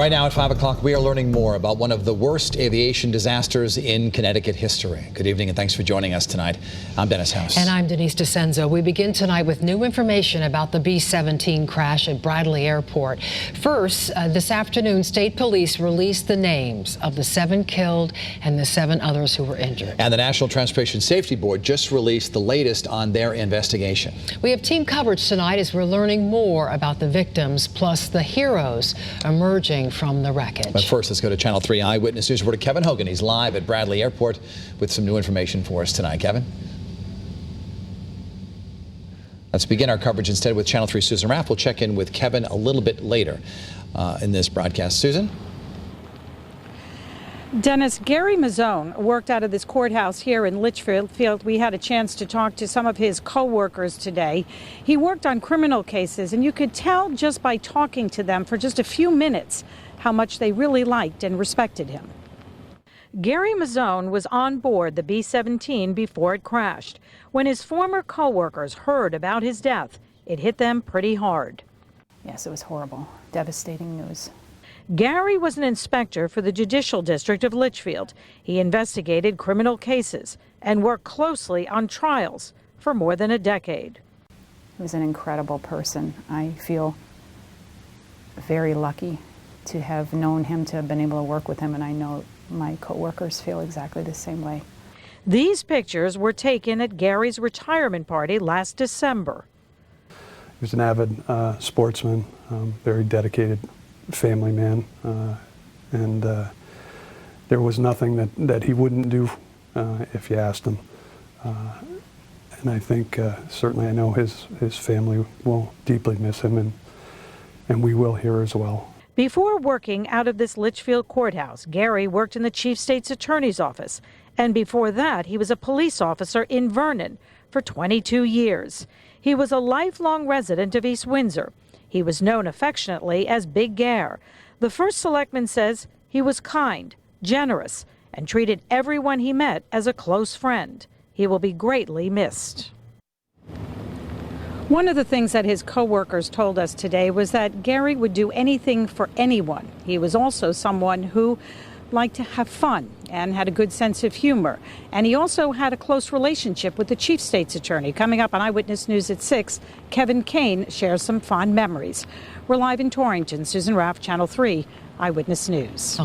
Right now at 5 o'clock, we are learning more about one of the worst aviation disasters in Connecticut history. Good evening and thanks for joining us tonight. I'm Dennis House. And I'm Denise DeCenzo. We begin tonight with new information about the B-17 crash at Bradley Airport. First, this afternoon, state police released the names of the 7 killed and the 7 others who were injured. And the National Transportation Safety Board just released the latest on their investigation. We have team coverage tonight as we're learning more about the victims, plus the heroes emerging from the wreckage. But first, let's go to Channel 3 Eyewitness News reporter Kevin Hogan. He's live at Bradley Airport with some new information for us tonight. Kevin? Let's begin our coverage instead with Channel 3 Susan Raff. We'll check in with Kevin a little bit later in this broadcast. Susan? Dennis, Gary Mazzone worked out of this courthouse here in Litchfield. We had a chance to talk to some of his co-workers today. He worked on criminal cases, and you could tell just by talking to them for just a few minutes how much they really liked and respected him. Gary Mazzone was on board the B-17 before it crashed. When his former co-workers heard about his death, it hit them pretty hard. Yes, it was horrible, devastating news. Gary was an inspector for the Judicial District of Litchfield. He investigated criminal cases and worked closely on trials for more than a decade. He was an incredible person. I feel very lucky to have known him, to have been able to work with him, and I know my coworkers feel exactly the same way. These pictures were taken at Gary's retirement party last December. He was an avid sportsman, very dedicated family man, and there was nothing that he wouldn't do if you asked him. And I think certainly I know his family will deeply miss him, and we will here as well. Before working out of this Litchfield courthouse, Gary worked in the Chief State's Attorney's office, and before that he was a police officer in Vernon for 22 years. He was a lifelong resident of East Windsor. He was known affectionately as Big Gare. The first selectman says he was kind, generous, and treated everyone he met as a close friend. He will be greatly missed. One of the things that his co-workers told us today was that Gary would do anything for anyone. He was also someone who liked to have fun and had a good sense of humor. And he also had a close relationship with the Chief State's Attorney. Coming up on Eyewitness News at 6, Kevin Kane shares some fond memories. We're live in Torrington. Susan Raff, Channel 3 Eyewitness News.